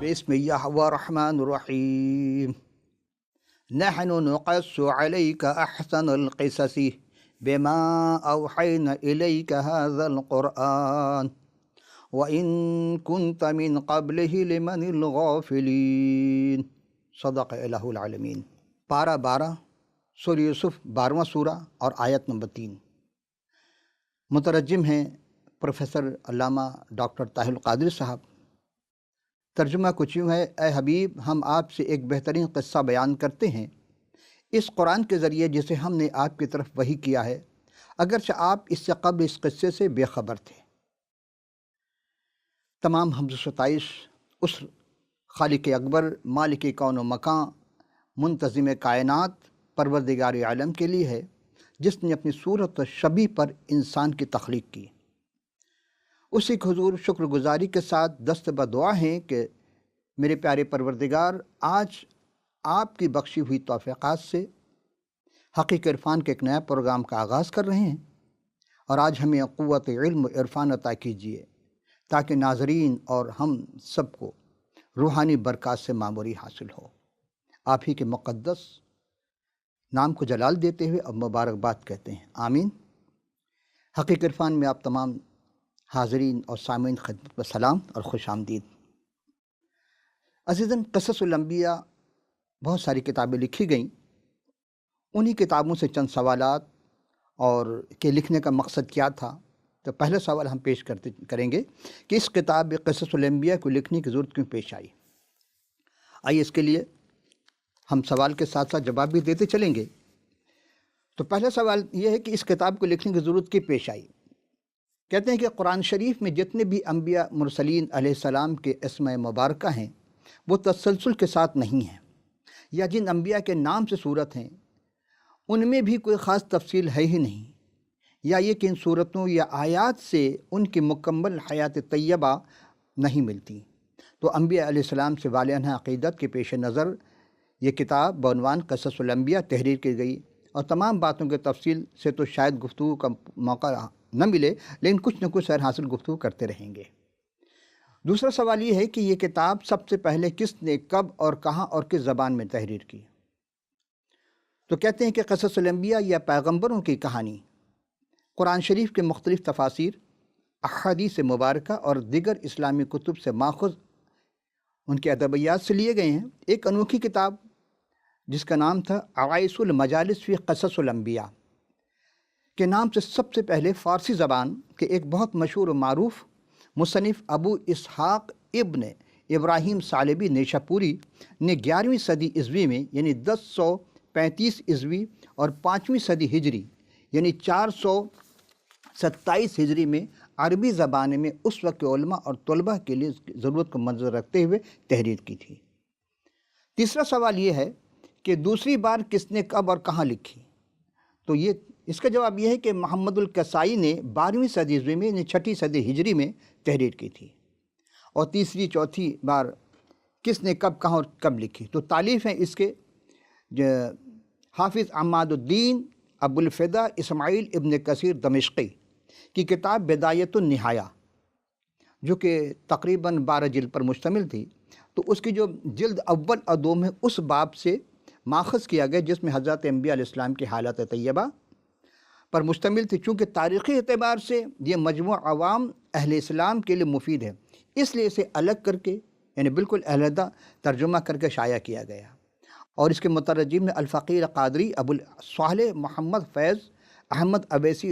بسم الله الرحمن الرحيم. نحن نقص عليك أحسن القصص بما أوحينا إليك هذا القرآن وإن كنت من قبله لمن الغافلين. صدق الہ العالمین. پارہ 12 سورہ یوسف 12واں سورہ اور آیت نمبر 3. مترجم ہیں پروفیسر علامہ ڈاکٹر طاہر القادری صاحب. ترجمہ کچھ یوں ہے: اے حبیب، ہم آپ سے ایک بہترین قصہ بیان کرتے ہیں اس قرآن کے ذریعے جسے ہم نے آپ کی طرف وحی کیا ہے، اگرچہ آپ اس سے قبل اس قصے سے بے خبر تھے. تمام حمد و ستائش اس خالق اکبر، مالک کون و مکان، منتظم کائنات، پروردگار عالم کے لیے ہے، جس نے اپنی صورت و شبیہ پر انسان کی تخلیق کی. اسی کے حضور شکر گزاری کے ساتھ دست بدعا ہیں کہ میرے پیارے پروردگار، آج آپ کی بخشی ہوئی توفیقات سے حقیق عرفان کے ایک نیا پروگرام کا آغاز کر رہے ہیں، اور آج ہمیں قوت علم و عرفان عطا کیجیے تاکہ ناظرین اور ہم سب کو روحانی برکات سے معموری حاصل ہو. آپ ہی کے مقدس نام کو جلال دیتے ہوئے اب مبارکباد کہتے ہیں، آمین. حقیق عرفان میں آپ تمام حاضرین اور سامعین خدمت میں سلام اور خوش آمدید. عزیزاً، قصص الانبیاء بہت ساری کتابیں لکھی گئیں. انہی کتابوں سے چند سوالات اور کہ لکھنے کا مقصد کیا تھا. تو پہلا سوال ہم پیش کریں گے کہ اس کتاب قصص الانبیاء کو لکھنے کی ضرورت کیوں پیش آئی. آئیے اس کے لیے ہم سوال کے ساتھ ساتھ جواب بھی دیتے چلیں گے. تو پہلا سوال یہ ہے کہ اس کتاب کو لکھنے کی ضرورت کیوں پیش آئی. کہتے ہیں کہ قرآن شریف میں جتنے بھی انبیاء مرسلین علیہ السلام کے اسماء مبارکہ ہیں وہ تسلسل کے ساتھ نہیں ہیں، یا جن انبیاء کے نام سے صورت ہیں ان میں بھی کوئی خاص تفصیل ہے ہی نہیں، یا یہ کہ ان صورتوں یا آیات سے ان کی مکمل حیات طیبہ نہیں ملتی. تو انبیاء علیہ السلام سے والہانہ عقیدت کے پیش نظر یہ کتاب بعنوان قصص الانبیاء تحریر کی گئی، اور تمام باتوں کے تفصیل سے تو شاید گفتگو کا موقع نہ ملے، لیکن کچھ نہ کچھ سیر حاصل گفتگو کرتے رہیں گے. دوسرا سوال یہ ہے کہ یہ کتاب سب سے پہلے کس نے، کب اور کہاں اور کس زبان میں تحریر کی. تو کہتے ہیں کہ قصص الانبیاء یا پیغمبروں کی کہانی قرآن شریف کے مختلف تفاسیر، احادیث مبارکہ اور دیگر اسلامی کتب سے ماخوذ ان کے ادبیات سے لیے گئے ہیں. ایک انوکھی کتاب جس کا نام تھا عوائس المجالس فی قصص الانبیاء کے نام سے سب سے پہلے فارسی زبان کے ایک بہت مشہور و معروف مصنف ابو اسحاق ابن ابراہیم ثعلبی نیشاپوری نے 11ویں صدی عیسوی میں یعنی 1035 عیسوی اور 5ویں صدی ہجری یعنی 427 ہجری میں عربی زبان میں اس وقت کے علماء اور طلباء کے لیے ضرورت کو منظر رکھتے ہوئے تحریر کی تھی. تیسرا سوال یہ ہے کہ دوسری بار کس نے، کب اور کہاں لکھی. تو اس کا جواب یہ ہے کہ محمد الکسائی نے 12ویں صدی عیسوی میں یعنی 6ٹھی صدی ہجری میں تحریر کی تھی. اور تیسری چوتھی بار کس نے، کب، کہاں اور کب لکھی. تو تالیف ہیں اس کے حافظ عماد الدین ابو الفدا اسماعیل ابن کثیر دمشقی کی کتاب بدایت النہایہ، جو کہ تقریباً 12 جلد پر مشتمل تھی. تو اس کی جو جلد اول اور دوم ہے اس باب سے ماخذ کیا گیا جس میں حضرت انبیاء علیہ السلام کی حالات طیبہ پر مشتمل تھی. چونکہ تاریخی اعتبار سے یہ مجموع عوام اہل اسلام کے لیے مفید ہے، اس لیے اسے الگ کر کے یعنی بالکل علیحدہ ترجمہ کر کے شائع کیا گیا. اور اس کے مترجم میں الفقیر قادری ابو صالح محمد فیض احمد اویسی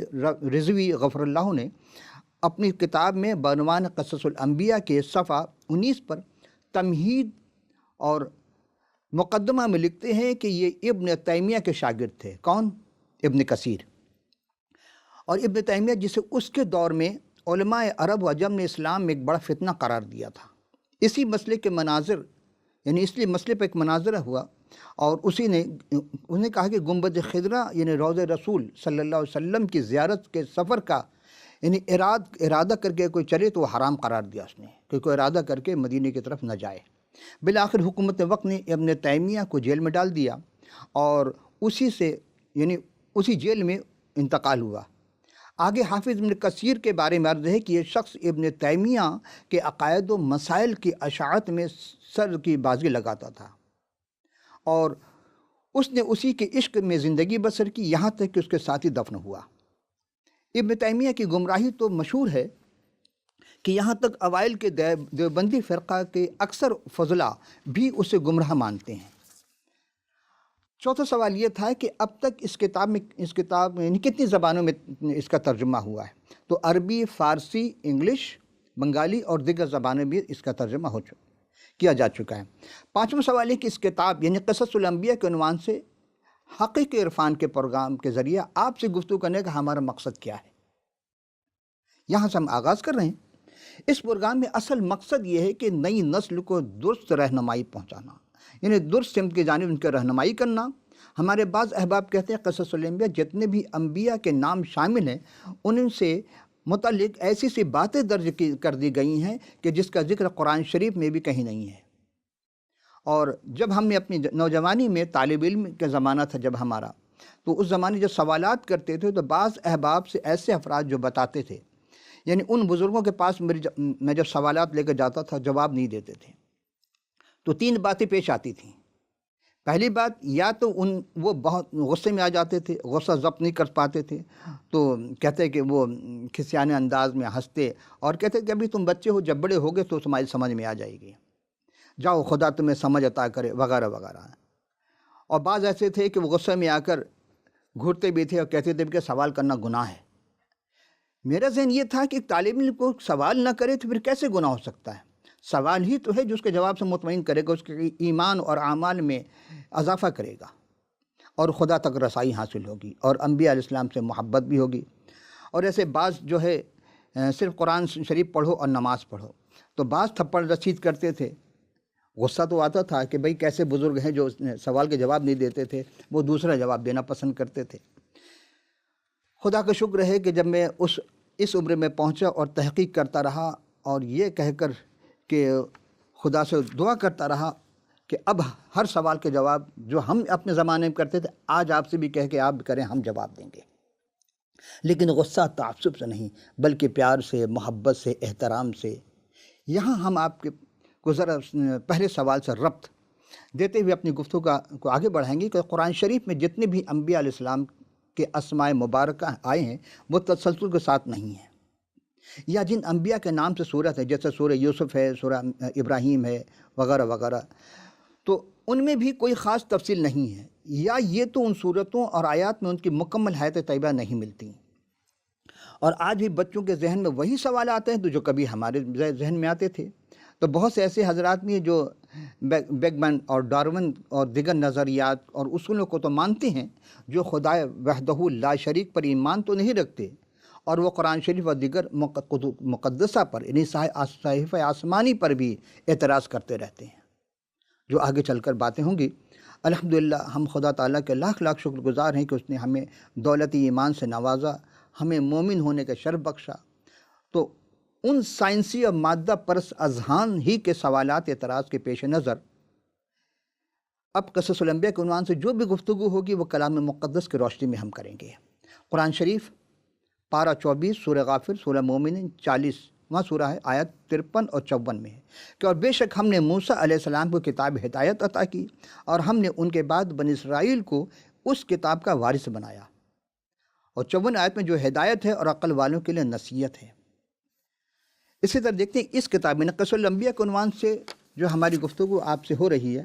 رضوی غفر اللہ نے اپنی کتاب میں بعنوان قصص الانبیاء کے صفحہ 19 پر تمہید اور مقدمہ میں لکھتے ہیں کہ یہ ابن تیمیہ کے شاگرد تھے. کون؟ ابن کثیر. اور ابن تیمیہ جسے اس کے دور میں علماء عرب و عجم نے اسلام میں ایک بڑا فتنہ قرار دیا تھا. اسی مسئلے کے مناظر یعنی اس لیے مسئلے پہ ایک مناظرہ ہوا، اور انہوں نے کہا کہ گنبد خضرا یعنی روضہ رسول صلی اللہ علیہ وسلم کی زیارت کے سفر کا یعنی ارادہ کر کے کوئی چلے تو وہ حرام قرار دیا اس نے، کہ کوئی ارادہ کر کے مدینہ کی طرف نہ جائے. بالآخر حکومت وقت نے ابن تیمیہ کو جیل میں ڈال دیا، اور اسی سے یعنی اسی جیل میں انتقال ہوا. آگے حافظ ابن کثیر کے بارے میں عرض ہے کہ یہ شخص ابن تیمیہ کے عقائد و مسائل کی اشاعت میں سر کی بازی لگاتا تھا، اور اس نے اسی کے عشق میں زندگی بسر کی، یہاں تک کہ اس کے ساتھ ہی دفن ہوا۔ ابن تیمیہ کی گمراہی تو مشہور ہے کہ یہاں تک اوائل کے دیوبندی فرقہ کے اکثر فضلاء بھی اسے گمراہ مانتے ہیں۔ چوتھا سوال یہ تھا کہ اب تک اس کتاب میں کتنی زبانوں میں اس کا ترجمہ ہوا ہے؟ تو عربی، فارسی، انگلش، بنگالی اور دیگر زبانوں میں اس کا ترجمہ کیا جا چکا ہے۔ پانچواں سوال ہے کہ اس کتاب یعنی قصص الانبیاء کے عنوان سے حقیقی عرفان کے پروگرام کے ذریعے آپ سے گفتگو کرنے کا ہمارا مقصد کیا ہے؟ یہاں سے ہم آغاز کر رہے ہیں۔ اس پروگرام میں اصل مقصد یہ ہے کہ نئی نسل کو درست رہنمائی پہنچانا، یعنی درست سمت کی جانب ان کی رہنمائی کرنا۔ ہمارے بعض احباب کہتے ہیں قصص الانبیاء جتنے بھی انبیاء کے نام شامل ہیں ان سے متعلق ایسی سی باتیں درج کر دی گئی ہیں کہ جس کا ذکر قرآن شریف میں بھی کہیں نہیں ہے۔ اور جب ہم نے اپنی نوجوانی میں طالب علم کا زمانہ تھا جب ہمارا، تو اس زمانے جب سوالات کرتے تھے تو بعض احباب سے ایسے افراد جو بتاتے تھے، یعنی ان بزرگوں کے پاس میں جب سوالات لے کر جاتا تھا جواب نہیں دیتے تھے، تو تین باتیں پیش آتی تھیں۔ پہلی بات، یا تو وہ بہت غصے میں آ جاتے تھے، غصہ ضبط نہیں کر پاتے تھے، تو کہتے کہ وہ کھسیانے انداز میں ہنستے اور کہتے کہ ابھی تم بچے ہو، جب بڑے ہوگے تو تمہاری سمجھ میں آ جائے گی، جاؤ خدا تمہیں سمجھ عطا کرے، وغیرہ وغیرہ۔ اور بعض ایسے تھے کہ وہ غصے میں آ کر گھٹتے بھی تھے اور کہتے تھے کہ سوال کرنا گناہ ہے۔ میرا ذہن یہ تھا کہ طالب علم کو سوال نہ کرے تو پھر کیسے گناہ ہو سکتا ہے؟ سوال ہی تو ہے جو اس کے جواب سے مطمئن کرے گا، اس کے ایمان اور اعمال میں اضافہ کرے گا اور خدا تک رسائی حاصل ہوگی اور انبیاء علیہ السلام سے محبت بھی ہوگی۔ اور ایسے بعض جو ہے صرف قرآن شریف پڑھو اور نماز پڑھو، تو بعض تھپڑ رسید کرتے تھے۔ غصہ تو آتا تھا کہ بھئی کیسے بزرگ ہیں جو سوال کے جواب نہیں دیتے تھے، وہ دوسرا جواب دینا پسند کرتے تھے۔ خدا کا شکر ہے کہ جب میں اس عمر میں پہنچا اور تحقیق کرتا رہا اور یہ کہہ کر کہ خدا سے دعا کرتا رہا کہ اب ہر سوال کے جواب جو ہم اپنے زمانے میں کرتے تھے آج آپ سے بھی کہہ کے آپ کریں، ہم جواب دیں گے، لیکن غصہ تعصب سے نہیں بلکہ پیار سے، محبت سے، احترام سے۔ یہاں ہم آپ کو ذرا پہلے سوال سے ربط دیتے ہوئے اپنی گفتگو کو آگے بڑھائیں گے کہ قرآن شریف میں جتنے بھی انبیاء علیہ السلام کے اسماء مبارکہ آئے ہیں وہ تسلسل کے ساتھ نہیں ہیں، یا جن انبیاء کے نام سے سورت ہے جیسے سورہ یوسف ہے، سورہ ابراہیم ہے، وغیرہ وغیرہ، تو ان میں بھی کوئی خاص تفصیل نہیں ہے، یا یہ تو ان صورتوں اور آیات میں ان کی مکمل حیات طیبہ نہیں ملتی۔ اور آج بھی بچوں کے ذہن میں وہی سوال آتے ہیں جو کبھی ہمارے ذہن میں آتے تھے۔ تو بہت سے ایسے حضرات بھی ہیں جو بگ بینگ اور ڈارون اور دیگر نظریات اور اصولوں کو تو مانتے ہیں، جو خدا وحدہ لا شریک پر ایمان تو نہیں رکھتے، اور وہ قرآن شریف اور دیگر مقدسہ پر یعنی صحیفہ آسمانی پر بھی اعتراض کرتے رہتے ہیں، جو آگے چل کر باتیں ہوں گی۔ الحمدللہ ہم خدا تعالیٰ کے لاکھ لاکھ شکر گزار ہیں کہ اس نے ہمیں دولت ایمان سے نوازا، ہمیں مومن ہونے کا شرف بخشا۔ تو ان سائنسی اور مادہ پرست اذہان ہی کے سوالات اعتراض کے پیش نظر اب قصص الانبیاء کے عنوان سے جو بھی گفتگو ہوگی وہ کلام مقدس کی روشنی میں ہم کریں گے۔ قرآن شریف پارہ 24 سورہ غافر، سورہ مومنین 40واں سورہ ہے، آیت 53 اور 54 میں ہے کہ اور بے شک ہم نے موسیٰ علیہ السلام کو کتاب ہدایت عطا کی اور ہم نے ان کے بعد بنی اسرائیل کو اس کتاب کا وارث بنایا۔ اور 54 آیت میں جو ہدایت ہے اور عقل والوں کے لیے نصیحت ہے۔ اسی طرح دیکھتے ہیں اس کتاب میں قصص الانبیاء کے عنوان سے جو ہماری گفتگو آپ سے ہو رہی ہے،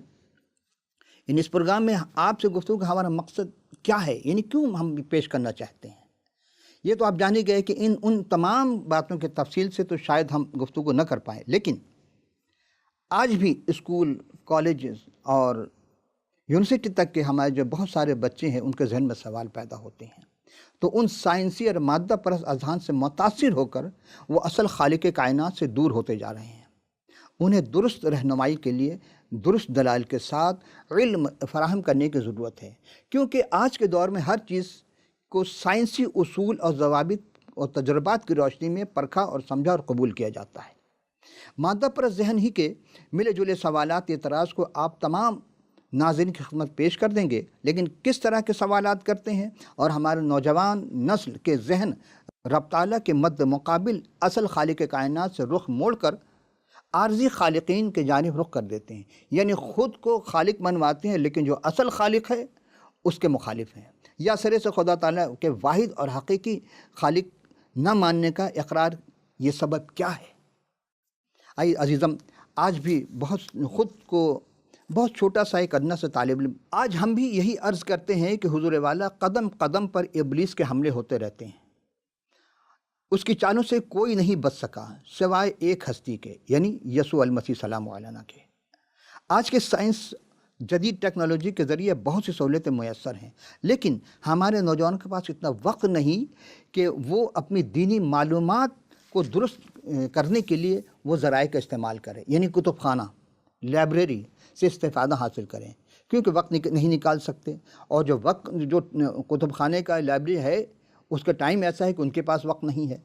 یعنی اس پروگرام میں آپ سے گفتگو کا ہمارا مقصد کیا ہے، یعنی کیوں ہم پیش کرنا چاہتے ہیں، یہ تو آپ جان ہی گئے کہ ان تمام باتوں کے تفصیل سے تو شاید ہم گفتگو نہ کر پائیں، لیکن آج بھی اسکول، کالجز اور یونیورسٹی تک کے ہمارے جو بہت سارے بچے ہیں ان کے ذہن میں سوال پیدا ہوتے ہیں، تو ان سائنسی اور مادہ پرست اذہان سے متاثر ہو کر وہ اصل خالق کائنات سے دور ہوتے جا رہے ہیں۔ انہیں درست رہنمائی کے لیے درست دلائل کے ساتھ علم فراہم کرنے کی ضرورت ہے، کیونکہ آج کے دور میں ہر چیز کو سائنسی اصول اور ضوابط اور تجربات کی روشنی میں پرکھا اور سمجھا اور قبول کیا جاتا ہے۔ مادہ پرست ذہن ہی کے ملے جلے سوالات اعتراض کو آپ تمام ناظرین کی خدمت پیش کر دیں گے، لیکن کس طرح کے سوالات کرتے ہیں اور ہمارے نوجوان نسل کے ذہن رب تعالیٰ کے مد مقابل اصل خالق کائنات سے رخ موڑ کر عارضی خالقین کے جانب رخ کر دیتے ہیں، یعنی خود کو خالق منواتے ہیں لیکن جو اصل خالق ہے اس کے مخالف ہیں، یا سرے سے خدا تعالیٰ کے واحد اور حقیقی خالق نہ ماننے کا اقرار۔ یہ سبب کیا ہے؟ آئی عزیزم، آج بھی خود کو بہت چھوٹا سا ایک ادنا سے طالب علم، آج ہم بھی یہی عرض کرتے ہیں کہ حضور والا قدم قدم پر ابلیس کے حملے ہوتے رہتے ہیں، اس کی چالوں سے کوئی نہیں بچ سکا سوائے ایک ہستی کے، یعنی یسوع المسیح سلام علیہ کے۔ آج کے سائنس جدید ٹیکنالوجی کے ذریعے بہت سی سہولتیں میسر ہیں، لیکن ہمارے نوجوانوں کے پاس اتنا وقت نہیں کہ وہ اپنی دینی معلومات کو درست کرنے کے لیے وہ ذرائع کا استعمال کریں، یعنی کتب خانہ، لائبریری سے استفادہ حاصل کریں، کیونکہ وقت نہیں نکال سکتے، اور جو کتب خانے کا لائبریری ہے اس کا ٹائم ایسا ہے کہ ان کے پاس وقت نہیں ہے،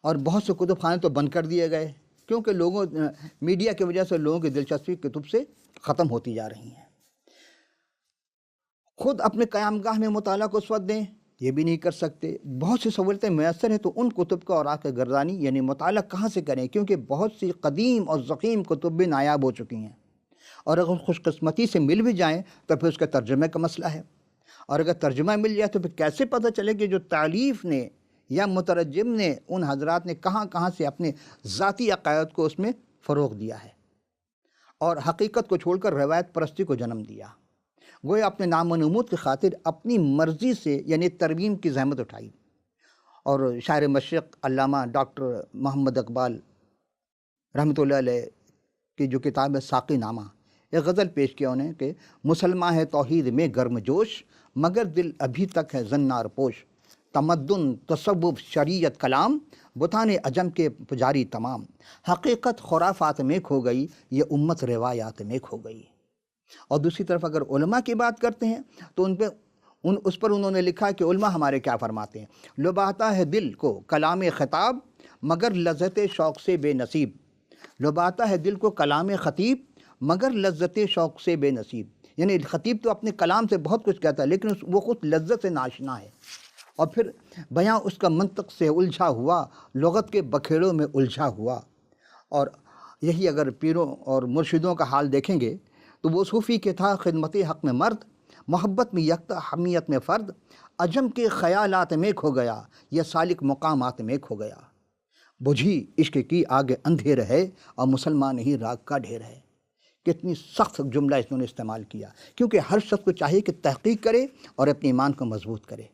اور بہت سے کتب خانے تو بند کر دیے گئے کیونکہ میڈیا کی وجہ سے لوگوں کی دلچسپی کتب سے ختم ہوتی جا رہی ہیں۔ خود اپنے قیام گاہ میں مطالعہ کو وقت دیں، یہ بھی نہیں کر سکتے۔ بہت سی سہولتیں میسر ہیں تو ان کتب کا اوراق گردانی یعنی مطالعہ کہاں سے کریں، کیونکہ بہت سی قدیم اور ضخیم کتب بھی نایاب ہو چکی ہیں، اور اگر خوش قسمتی سے مل بھی جائیں تو پھر اس کا ترجمے کا مسئلہ ہے، اور اگر ترجمہ مل جائے تو پھر کیسے پتہ چلے کہ جو تالیف نے یا مترجم نے، ان حضرات نے کہاں سے اپنے ذاتی عقائد کو اس میں فروغ دیا ہے اور حقیقت کو چھوڑ کر روایت پرستی کو جنم دیا، گویا اپنے نام و نمود کی خاطر اپنی مرضی سے یعنی ترمیم کی زحمت اٹھائی۔ اور شاعر مشرق علامہ ڈاکٹر محمد اقبال رحمۃ اللہ علیہ کی جو کتاب ہے ساقی نامہ، ایک غزل پیش کیا انہیں کہ مسلمان ہے توحید میں گرم جوش، مگر دل ابھی تک ہے زنار پوش، تمدن تصوف شریعت کلام، بتان عجم کے پجاری تمام، حقیقت خرافات میں کھو گئی، یہ امت روایات میں کھو گئی۔ اور دوسری طرف اگر علماء کی بات کرتے ہیں تو اس پر انہوں نے لکھا کہ علماء ہمارے کیا فرماتے ہیں، لباتا ہے دل کو کلام خطاب، مگر لذت شوق سے بے نصیب، لباتا ہے دل کو کلام خطیب، مگر لذت شوق سے بے نصیب، یعنی خطیب تو اپنے کلام سے بہت کچھ کہتا ہے لیکن وہ خود لذت سے ناشنا ہے، اور پھر بیاں اس کا منطق سے الجھا ہوا، لغت کے بکھیڑوں میں الجھا ہوا۔ اور یہی اگر پیروں اور مرشدوں کا حال دیکھیں گے تو وہ صوفی کے تھا خدمت حق میں مرد، محبت میں یکتا حمیت میں فرد، عجم کے خیالات میں کھو گیا، یہ سالک مقامات میں کھو گیا، بجھی عشق کی آگ اندھیر ہے، اور مسلمان ہی راگ کا ڈھیر ہے۔ کتنی سخت جملہ انہوں نے استعمال کیا، کیونکہ ہر شخص کو چاہیے کہ تحقیق کرے اور اپنے ایمان کو مضبوط کرے۔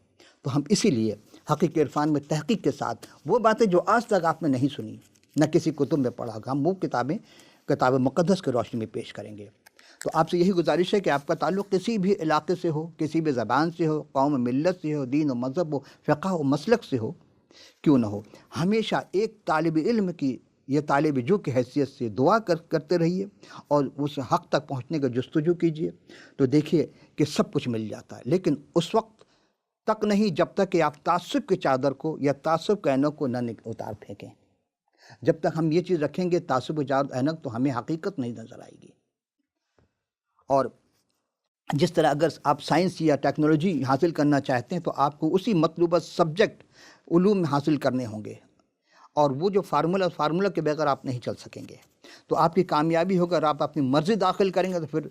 تو ہم اسی لیے حقیقی عرفان میں تحقیق کے ساتھ وہ باتیں جو آج تک آپ نے نہیں سنی، نہ کسی کتب میں پڑھا، ہم وہ کتاب مقدس کی روشنی میں پیش کریں گے۔ تو آپ سے یہی گزارش ہے کہ آپ کا تعلق کسی بھی علاقے سے ہو، کسی بھی زبان سے ہو، قوم و ملت سے ہو، دین و مذہب و فقہ و مسلک سے ہو، کیوں نہ ہو، ہمیشہ ایک طالب علم کی یہ طالب جو کی حیثیت سے دعا کرتے رہیے اور اس حق تک پہنچنے کا جستجو کیجیے، تو دیکھیے کہ سب کچھ مل جاتا ہے، لیکن اس وقت تک نہیں جب تک کہ آپ تعصب کی چادر کو یا تعصب کے اینک کو نہ اتار پھینکیں۔ جب تک ہم یہ چیز رکھیں گے تعصب کی اینک، تو ہمیں حقیقت نہیں نظر آئے گی۔ اور جس طرح اگر آپ سائنس یا ٹیکنالوجی حاصل کرنا چاہتے ہیں تو آپ کو اسی مطلوبہ سبجیکٹ علوم حاصل کرنے ہوں گے، اور وہ جو فارمولہ کے بغیر آپ نہیں چل سکیں گے۔ تو آپ کی کامیابی ہوگا، اگر آپ اپنی مرضی داخل کریں گے تو پھر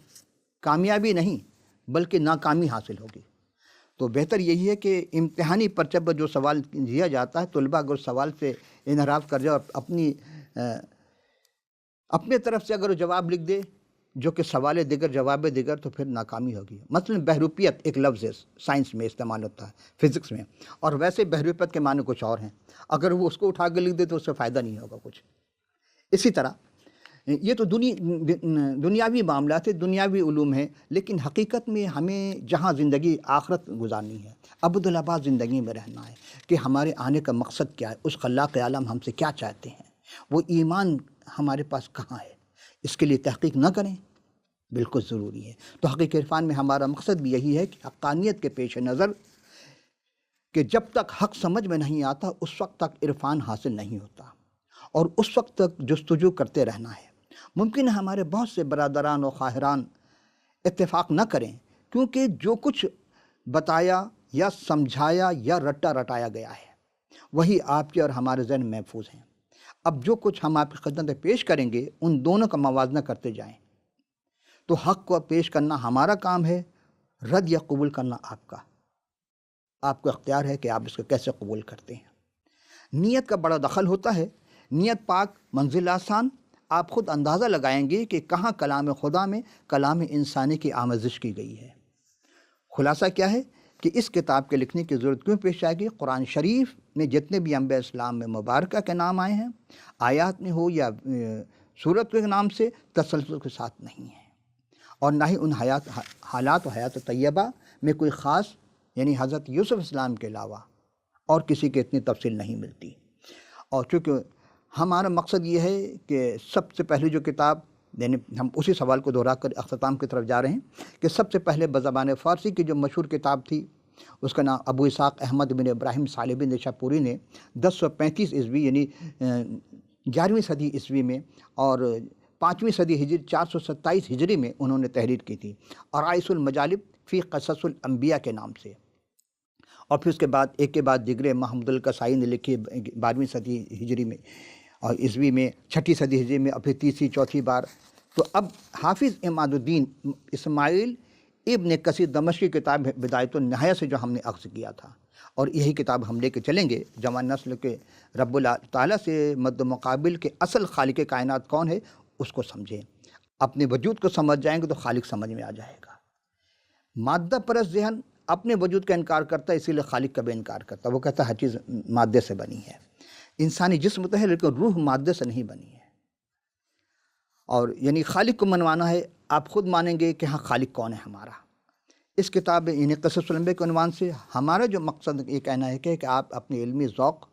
کامیابی نہیں بلکہ ناکامی حاصل ہوگی۔ تو بہتر یہی ہے کہ امتحانی پرچہ پر جو سوال دیا جاتا ہے، طلباء اگر سوال سے انحراف کر جائے اور اپنے طرف سے اگر وہ جواب لکھ دے جو کہ سوال دیگر جواب دیگر، تو پھر ناکامی ہوگی۔ مثلا بہروپیت ایک لفظ ہے، سائنس میں استعمال ہوتا ہے، فزکس میں، اور ویسے بہروپیت کے معنی کچھ اور ہیں، اگر وہ اس کو اٹھا کے لکھ دے تو اس سے فائدہ نہیں ہوگا کچھ۔ اسی طرح یہ تو دنیاوی معاملات ہیں، دنیاوی علوم ہیں، لیکن حقیقت میں ہمیں جہاں زندگی آخرت گزارنی ہے، ابدالآباد زندگی میں رہنا ہے، کہ ہمارے آنے کا مقصد کیا ہے، اس خلاق عالم ہم سے کیا چاہتے ہیں، وہ ایمان ہمارے پاس کہاں ہے، اس کے لیے تحقیق نہ کریں بالکل ضروری ہے۔ تو حقیقی عرفان میں ہمارا مقصد بھی یہی ہے کہ حقانیت کے پیش نظر کہ جب تک حق سمجھ میں نہیں آتا اس وقت تک عرفان حاصل نہیں ہوتا، اور اس وقت تک جستجو کرتے رہنا ہے۔ ممکن ہے ہمارے بہت سے برادران و خواہران اتفاق نہ کریں، کیونکہ جو کچھ بتایا یا سمجھایا یا رٹایا گیا ہے وہی آپ کے اور ہمارے ذہن میں محفوظ ہیں۔ اب جو کچھ ہم آپ کی خدمت میں پیش کریں گے ان دونوں کا موازنہ کرتے جائیں۔ تو حق کو پیش کرنا ہمارا کام ہے، رد یا قبول کرنا آپ کا۔ آپ کو اختیار ہے کہ آپ اس کو کیسے قبول کرتے ہیں۔ نیت کا بڑا دخل ہوتا ہے۔ نیت پاک منزل آسان، آپ خود اندازہ لگائیں گے کہ کہاں کلام خدا میں کلام انسانی کی آمیزش کی گئی ہے۔ خلاصہ کیا ہے کہ اس کتاب کے لکھنے کی ضرورت کیوں پیش آئے گی؟ قرآن شریف میں جتنے بھی انبیاء اسلام میں مبارکہ کے نام آئے ہیں، آیات میں ہو یا سورت کے نام سے، تسلسل کے ساتھ نہیں ہیں، اور نہ ہی ان حالات و حیات طیبہ میں کوئی خاص، یعنی حضرت یوسف اسلام کے علاوہ اور کسی کی اتنی تفصیل نہیں ملتی۔ اور چونکہ ہمارا مقصد یہ ہے کہ سب سے پہلے جو کتاب، یعنی ہم اسی سوال کو دہرا کر اختتام کی طرف جا رہے ہیں کہ سب سے پہلے بزبان فارسی کی جو مشہور کتاب تھی اس کا نام ابو اسحاق احمد بن ابراہیم صالح بن نیشاپوری نے 1035 عیسوی یعنی 11ویں صدی عیسوی میں اور 5ویں صدی ہجری 427 ہجری میں انہوں نے تحریر کی تھی، عرائس المجالب فی قصص الانبیاء کے نام سے۔ اور پھر اس کے بعد ایک کے بعد دیگرے محمد القصائی نے لکھی 12ویں صدی ہجری میں اور عیسوی میں، 6ٹھی صدی ہجری میں، اور پھر تیسری چوتھی بار۔ تو اب حافظ عماد الدین اسماعیل ابن کثیر دمشقی کی کتاب بدایت النہایہ سے جو ہم نے اخذ کیا تھا، اور یہی کتاب ہم لے کے چلیں گے۔ جوان نسل کے رب اللہ تعالیٰ سے مد مقابل کے اصل خالق کائنات کون ہے اس کو سمجھیں، اپنے وجود کو سمجھ جائیں گے تو خالق سمجھ میں آ جائے گا۔ مادہ پرست ذہن اپنے وجود کا انکار کرتا ہے، اسی لیے خالق کا بھی انکار کرتا ہے۔ وہ کہتا ہے ہر چیز مادے سے بنی ہے، انسانی جسم تو ہے لیکن روح مادے سے نہیں بنی ہے۔ اور یعنی خالق کو منوانا ہے، آپ خود مانیں گے کہ ہاں خالق کون ہے ہمارا۔ اس کتاب یعنی قصص الانبیاء کے عنوان سے ہمارا جو مقصد یہ کہنا ہے کہ آپ اپنے علمی ذوق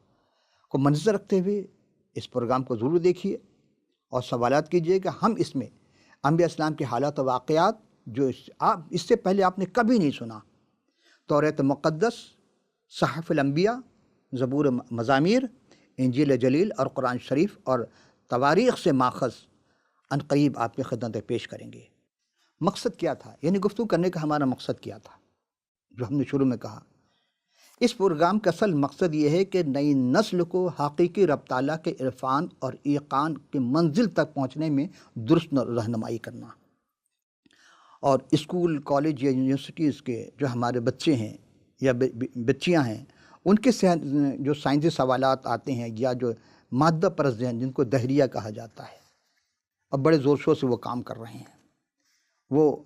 کو منظر رکھتے ہوئے اس پروگرام کو ضرور دیکھیے اور سوالات کیجیے کہ ہم اس میں انبیاء اسلام کے حالات و واقعات جو اس سے پہلے آپ نے کبھی نہیں سنا، توریت مقدس، صحف الانبیاء، زبور مزامیر، انجیل جلیل اور قرآن شریف اور تواریخ سے ماخذ عنقریب آپ کی خدمت میں پیش کریں گے۔ مقصد کیا تھا؟ یعنی گفتگو کرنے کا ہمارا مقصد کیا تھا جو ہم نے شروع میں کہا؟ اس پروگرام کا اصل مقصد یہ ہے کہ نئی نسل کو حقیقی رب تعالیٰ کے عرفان اور ایقان کی منزل تک پہنچنے میں درست رہنمائی کرنا۔ اور اسکول، کالج یا یونیورسٹیز کے جو ہمارے بچے ہیں یا بچیاں ہیں، ان کے جو سائنسی سوالات آتے ہیں یا جو مادہ پرست ذہن جن کو دہریہ کہا جاتا ہے، اب بڑے زور شور سے وہ کام کر رہے ہیں، وہ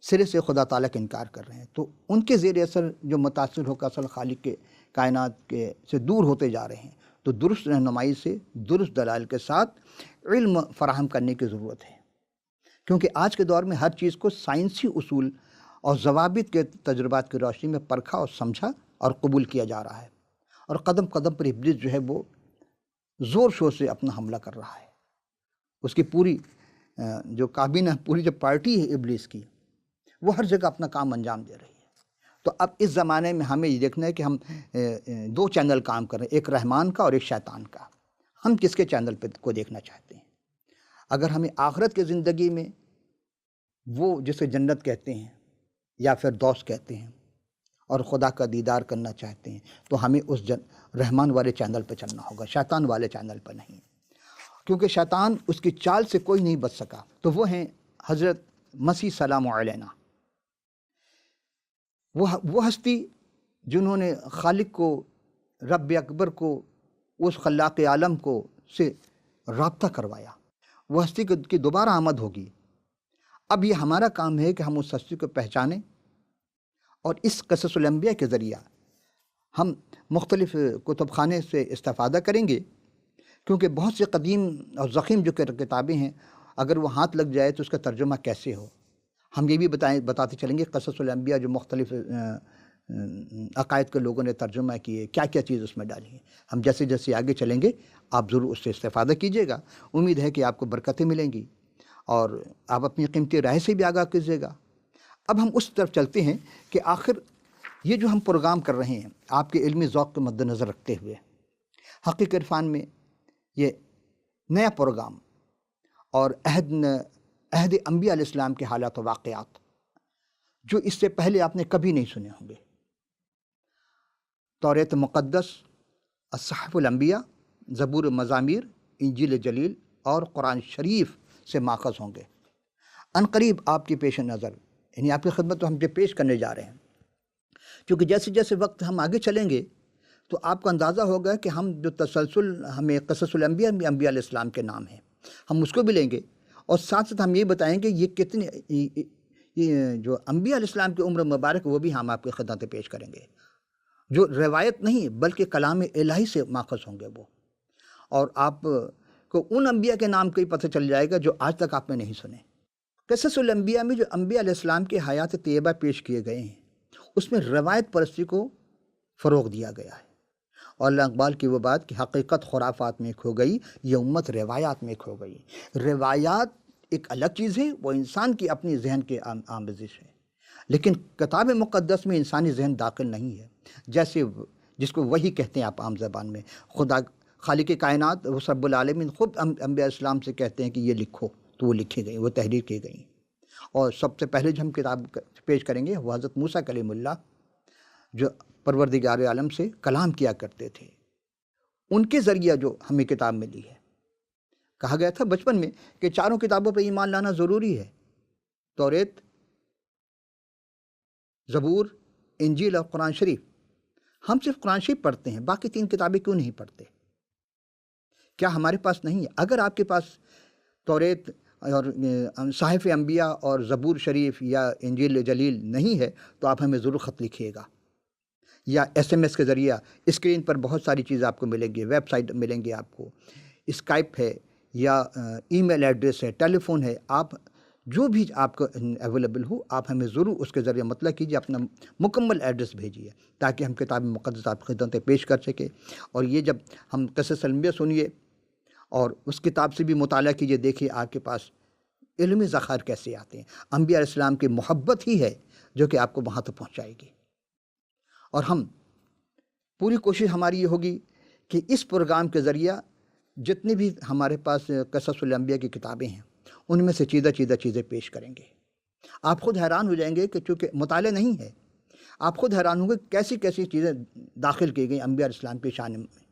سرے سے خدا تعالیٰ کا انکار کر رہے ہیں، تو ان کے زیر اثر جو متاثر ہو کر اصل خالق کے کائنات کے سے دور ہوتے جا رہے ہیں، تو درست رہنمائی سے درست دلائل کے ساتھ علم فراہم کرنے کی ضرورت ہے، کیونکہ آج کے دور میں ہر چیز کو سائنسی اصول اور ضوابط کے تجربات کی روشنی میں پرکھا اور سمجھا اور قبول کیا جا رہا ہے، اور قدم قدم پر ابلیس جو ہے وہ زور شور سے اپنا حملہ کر رہا ہے۔ اس کی پوری جو کابینہ، پوری جو پارٹی ہے ابلیس کی، وہ ہر جگہ اپنا کام انجام دے رہی ہے۔ تو اب اس زمانے میں ہمیں یہ دیکھنا ہے کہ ہم 2 چینل کام کر رہے ہیں، ایک رحمان کا اور ایک شیطان کا۔ ہم کس کے چینل پہ کو دیکھنا چاہتے ہیں؟ اگر ہمیں آخرت کی زندگی میں وہ جسے جنت کہتے ہیں یا فردوس کہتے ہیں اور خدا کا دیدار کرنا چاہتے ہیں، تو ہمیں اس رحمان والے چینل پہ چلنا ہوگا، شیطان والے چینل پہ نہیں، کیونکہ شیطان، اس کی چال سے کوئی نہیں بچ سکا۔ تو وہ ہیں حضرت مسیح سلام علینا، وہ ہستی جنہوں نے خالق کو، رب اکبر کو، اس خلاق عالم کو سے رابطہ کروایا۔ وہ ہستی کی دوبارہ آمد ہوگی۔ اب یہ ہمارا کام ہے کہ ہم اس ہستی کو پہچانیں، اور اس قصص الانبیاء کے ذریعہ ہم مختلف کتب خانے سے استفادہ کریں گے، کیونکہ بہت سے قدیم اور ضخیم جو کتابیں ہیں، اگر وہ ہاتھ لگ جائے تو اس کا ترجمہ کیسے ہو۔ ہم یہ بھی بتاتے چلیں گے قصص الانبیاء جو مختلف عقائد کے لوگوں نے ترجمہ کیے، کیا کیا چیز اس میں ڈالی ہے۔ ہم جیسے جیسے آگے چلیں گے آپ ضرور اس سے استفادہ کیجیے گا۔ امید ہے کہ آپ کو برکتیں ملیں گی اور آپ اپنی قیمتی رائے سے بھی آگاہ کیجیے گا۔ اب ہم اس طرف چلتے ہیں کہ آخر یہ جو ہم پروگرام کر رہے ہیں آپ کے علمی ذوق کو مد نظر رکھتے ہوئے، حقیقی عرفان میں یہ نیا پروگرام اور عہد انبیاء علیہ السلام کے حالات و واقعات جو اس سے پہلے آپ نے کبھی نہیں سنے ہوں گے، توریت مقدس، الصحف الانبیاء، زبور مزامیر، انجیل جلیل اور قرآن شریف سے ماخذ ہوں گے۔ عنقریب آپ کی پیش نظر، یعنی آپ کی خدمت ہم جو پیش کرنے جا رہے ہیں، کیونکہ جیسے جیسے وقت ہم آگے چلیں گے تو آپ کو اندازہ ہوگا کہ ہم جو تسلسل، ہمیں قصص الانبیاء میں انبیاء علیہ السلام کے نام ہیں، ہم اس کو بھی لیں گے، اور ساتھ ساتھ ہم یہ بتائیں گے یہ کتنے یہ جو انبیاء علیہ السلام کی عمر مبارک وہ بھی ہم آپ کی خدمت پیش کریں گے، جو روایت نہیں بلکہ کلام الہی سے ماخذ ہوں گے وہ، اور آپ کو ان انبیاء کے نام کو ہی پتہ چل جائے گا جو آج تک آپ نے نہیں سنے۔ قصص الانبیاء میں جو انبیاء علیہ السلام کے حیات طیبہ پیش کیے گئے ہیں اس میں روایت پرستی کو فروغ دیا گیا ہے، اور علامہ اقبال کی وہ بات کہ حقیقت خرافات میں کھو گئی، یہ امت روایات میں کھو گئی۔ روایات ایک الگ چیز ہے، وہ انسان کی اپنی ذہن کے آمیزش ہے، لیکن کتاب مقدس میں انسانی ذہن داخل نہیں ہے، جیسے جس کو وحی کہتے ہیں آپ عام زبان میں۔ خدا خالق کائنات وہ رب العالمین خود انبیاء اسلام سے کہتے ہیں کہ یہ لکھو، تو وہ لکھی گئی، وہ تحریر کی گئی۔ اور سب سے پہلے جو ہم کتاب پیش کریں گے وہ حضرت موسیٰ کلیم اللہ، جو پروردگار عالم سے کلام کیا کرتے تھے، ان کے ذریعہ جو ہمیں کتاب ملی ہے۔ کہا گیا تھا بچپن میں کہ چاروں کتابوں پہ ایمان لانا ضروری ہے، توریت، زبور، انجیل اور قرآن شریف۔ ہم صرف قرآن شریف پڑھتے ہیں، باقی تین کتابیں کیوں نہیں پڑھتے؟ کیا ہمارے پاس نہیں ہے؟ اگر آپ کے پاس توریت اور صحائف انبیاء اور زبور شریف یا انجیل جلیل نہیں ہے تو آپ ہمیں ضرور خط لکھیے گا، یا ایس ایم ایس کے ذریعہ۔ اسکرین پر بہت ساری چیزیں آپ کو ملیں گی، ویب سائٹ ملیں گی آپ کو، اسکائپ ہے یا ای میل ایڈریس ہے، ٹیلی فون ہے، آپ جو بھی آپ کو اویلیبل ہو آپ ہمیں ضرور اس کے ذریعے مطلع کیجیے، اپنا مکمل ایڈریس بھیجیے تاکہ ہم کتاب مقدس آپ کی خدمت پیش کر سکیں۔ اور یہ جب ہم قصص الانبیاء سنیے اور اس کتاب سے بھی مطالعہ کیجیے، دیکھیے آپ کے پاس علمی ذخائر کیسے آتے ہیں۔ انبیاء علیہ السلام کی محبت ہی ہے جو کہ آپ کو وہاں تک پہنچائے گی۔ اور ہم پوری کوشش ہماری یہ ہوگی کہ اس پروگرام کے ذریعہ جتنی بھی ہمارے پاس قصص الانبیاء کی کتابیں ہیں ان میں سے چیزیں پیش کریں گے۔ آپ خود حیران ہو جائیں گے کہ چونکہ مطالعہ نہیں ہے، آپ خود حیران ہوں گے کیسی کیسی چیزیں داخل کی گئی انبیاء علیہ السلام کی شان میں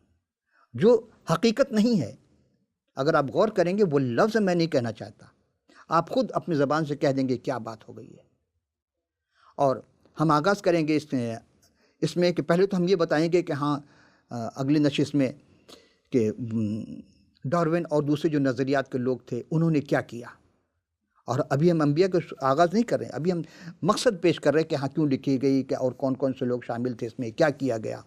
جو حقیقت نہیں ہے۔ اگر آپ غور کریں گے وہ لفظ میں نہیں کہنا چاہتا، آپ خود اپنی زبان سے کہہ دیں گے کیا بات ہو گئی ہے۔ اور ہم آغاز کریں گے اس میں کہ پہلے تو ہم یہ بتائیں گے کہ ہاں اگلی نشست میں کہ ڈارون اور دوسرے جو نظریات کے لوگ تھے انہوں نے کیا کیا، اور ابھی ہم انبیاء کا آغاز نہیں کر رہے ہیں، ابھی ہم مقصد پیش کر رہے ہیں کہ ہاں کیوں لکھی گئی، کہ اور کون کون سے لوگ شامل تھے اس میں، کیا کیا گیا۔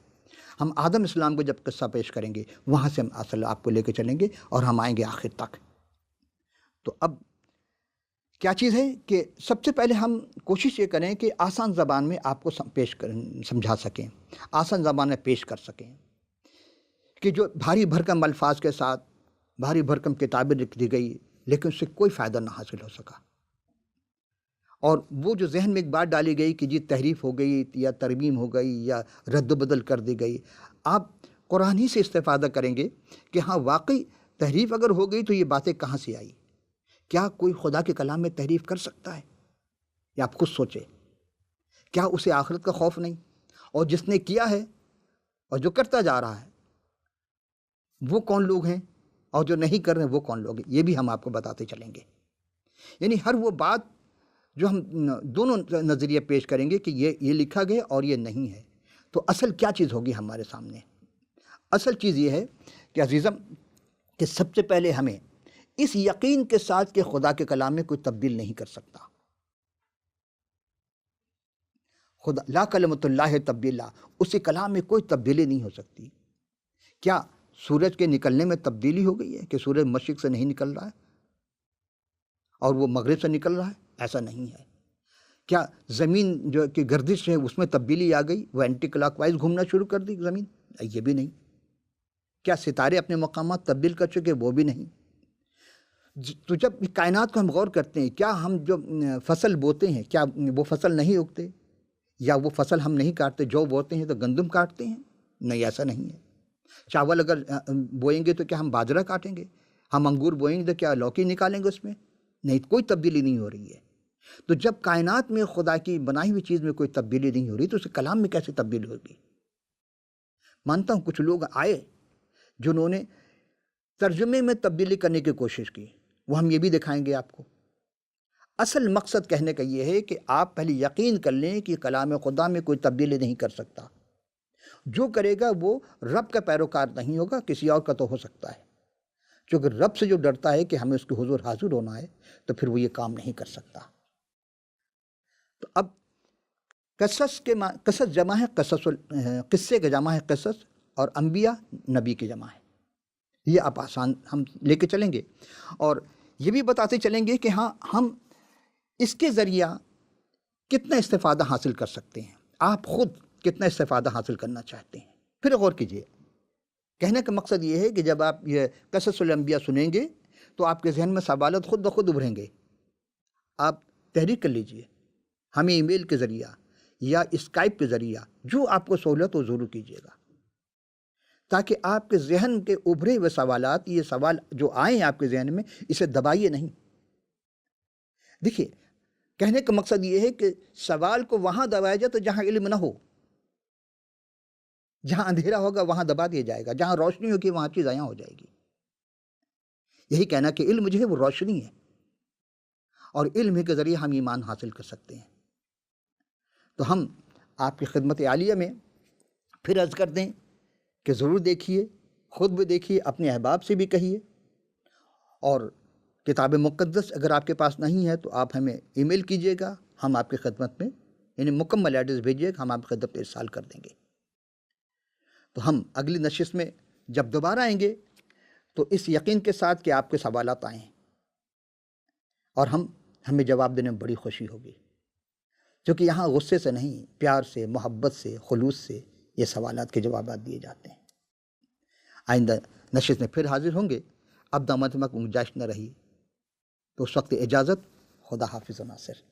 ہم آدم اسلام کو جب قصہ پیش کریں گے وہاں سے ہم اصل آپ کو لے کے چلیں گے اور ہم آئیں گے آخر تک۔ تو اب کیا چیز ہے کہ سب سے پہلے ہم کوشش یہ کریں کہ آسان زبان میں آپ کو سمجھا سکیں، آسان زبان میں پیش کر سکیں، کہ جو بھاری بھرکم الفاظ کے ساتھ بھاری بھرکم کتابیں لکھ دی گئی لیکن اس سے کوئی فائدہ نہ حاصل ہو سکا، اور وہ جو ذہن میں ایک بات ڈالی گئی کہ جی تحریف ہو گئی یا ترمیم ہو گئی یا رد و بدل کر دی گئی، آپ قرآن ہی سے استفادہ کریں گے کہ ہاں واقعی تحریف اگر ہو گئی تو یہ باتیں کہاں سے آئی؟ کیا کوئی خدا کے کلام میں تحریف کر سکتا ہے؟ یا آپ خود سوچے، کیا اسے آخرت کا خوف نہیں؟ اور جس نے کیا ہے اور جو کرتا جا رہا ہے وہ کون لوگ ہیں، اور جو نہیں کر رہے ہیں وہ کون لوگ ہیں؟ یہ بھی ہم آپ کو بتاتے چلیں گے۔ یعنی ہر وہ بات جو ہم دونوں نظریے پیش کریں گے کہ یہ لکھا گیا اور یہ نہیں ہے، تو اصل کیا چیز ہوگی ہمارے سامنے؟ اصل چیز یہ ہے کہ عزیزم کہ سب سے پہلے ہمیں اس یقین کے ساتھ کہ خدا کے کلام میں کوئی تبدیل نہیں کر سکتا، خدا لا کلمۃ اللہ تبدیلا، اس کے کلام میں کوئی تبدیلی نہیں ہو سکتی۔ کیا سورج کے نکلنے میں تبدیلی ہو گئی ہے کہ سورج مشرق سے نہیں نکل رہا ہے اور وہ مغرب سے نکل رہا ہے؟ ایسا نہیں ہے۔ کیا زمین جو کہ گردش ہے اس میں تبدیلی آ گئی، وہ اینٹی کلاک وائز گھومنا شروع کر دی زمین؟ یہ بھی نہیں۔ کیا ستارے اپنے مقامات تبدیل کر چکے؟ وہ بھی نہیں۔ تو جب کائنات کو ہم غور کرتے ہیں، کیا ہم جو فصل بوتے ہیں کیا وہ فصل نہیں اگتے، یا وہ فصل ہم نہیں کاٹتے؟ جو بوتے ہیں تو گندم کاٹتے ہیں؟ نہیں، ایسا نہیں ہے۔ چاول اگر بوئیں گے تو کیا ہم باجرہ کاٹیں گے؟ ہم انگور بوئیں گے تو کیا لوکی نکالیں گے اس میں؟ نہیں، کوئی تبدیلی نہیں ہو رہی ہے۔ تو جب کائنات میں خدا کی بنائی ہوئی چیز میں کوئی تبدیلی نہیں ہو رہی تو اس کے کلام میں کیسے تبدیلی ہوگی؟ مانتا ہوں کچھ لوگ آئے جنہوں نے ترجمے میں تبدیلی کرنے کی کوشش کی، وہ ہم یہ بھی دکھائیں گے آپ کو۔ اصل مقصد کہنے کا یہ ہے کہ آپ پہلے یقین کر لیں کہ کلام خدا میں کوئی تبدیلی نہیں کر سکتا۔ جو کرے گا وہ رب کا پیروکار نہیں ہوگا، کسی اور کا تو ہو سکتا ہے۔ چونکہ رب سے جو ڈرتا ہے کہ ہمیں اس کے حضور حاضر ہونا ہے، تو پھر وہ یہ کام نہیں کر سکتا۔ تو اب قصص جمع ہے قصے کا جمع ہے قصص، اور انبیاء نبی کی جمع ہے۔ یہ آپ آسان ہم لے کے چلیں گے، اور یہ بھی بتاتے چلیں گے کہ ہاں ہم اس کے ذریعہ کتنا استفادہ حاصل کر سکتے ہیں، آپ خود کتنا استفادہ حاصل کرنا چاہتے ہیں۔ پھر غور کیجئے، کہنے کا مقصد یہ ہے کہ جب آپ یہ قصص الانبیاء سنیں گے تو آپ کے ذہن میں سوالات خود بخود ابھریں گے۔ آپ تحریک کر لیجئے، ہمیں ای میل کے ذریعہ یا اسکائپ کے ذریعہ جو آپ کو سہولت ہو ضرور کیجئے گا، تاکہ آپ کے ذہن کے ابھرے ہوئے سوالات، یہ سوال جو آئیں آپ کے ذہن میں، اسے دبائیے نہیں۔ دیکھیے، کہنے کا مقصد یہ ہے کہ سوال کو وہاں دبایا جائے تو جہاں علم نہ ہو، جہاں اندھیرا ہوگا وہاں دبا دیا جائے گا، جہاں روشنی ہوگی وہاں چیز ضائع ہو جائے گی۔ یہی کہنا کہ علم جو ہے وہ روشنی ہے، اور علم کے ذریعے ہم ایمان حاصل کر سکتے ہیں۔ تو ہم آپ کی خدمت عالیہ میں پھر عرض کر دیں کہ ضرور دیکھیے، خود بھی دیکھیے، اپنے احباب سے بھی کہیے، اور کتاب مقدس اگر آپ کے پاس نہیں ہے تو آپ ہمیں ای میل کیجیے گا، ہم آپ کی خدمت میں یعنی مکمل ایڈریس بھیجیے گا، ہم آپ کی خدمت میں ارسال کر دیں گے۔ تو ہم اگلی نشست میں جب دوبارہ آئیں گے تو اس یقین کے ساتھ کہ آپ کے سوالات آئیں، اور ہمیں جواب دینے میں بڑی خوشی ہوگی، کیونکہ یہاں غصے سے نہیں، پیار سے، محبت سے، خلوص سے یہ سوالات کے جوابات دیے جاتے ہیں۔ آئندہ نشست میں پھر حاضر ہوں گے۔ اب دامت میں گنجائش نہ رہی تو اس وقت اجازت، خدا حافظ و ناصر۔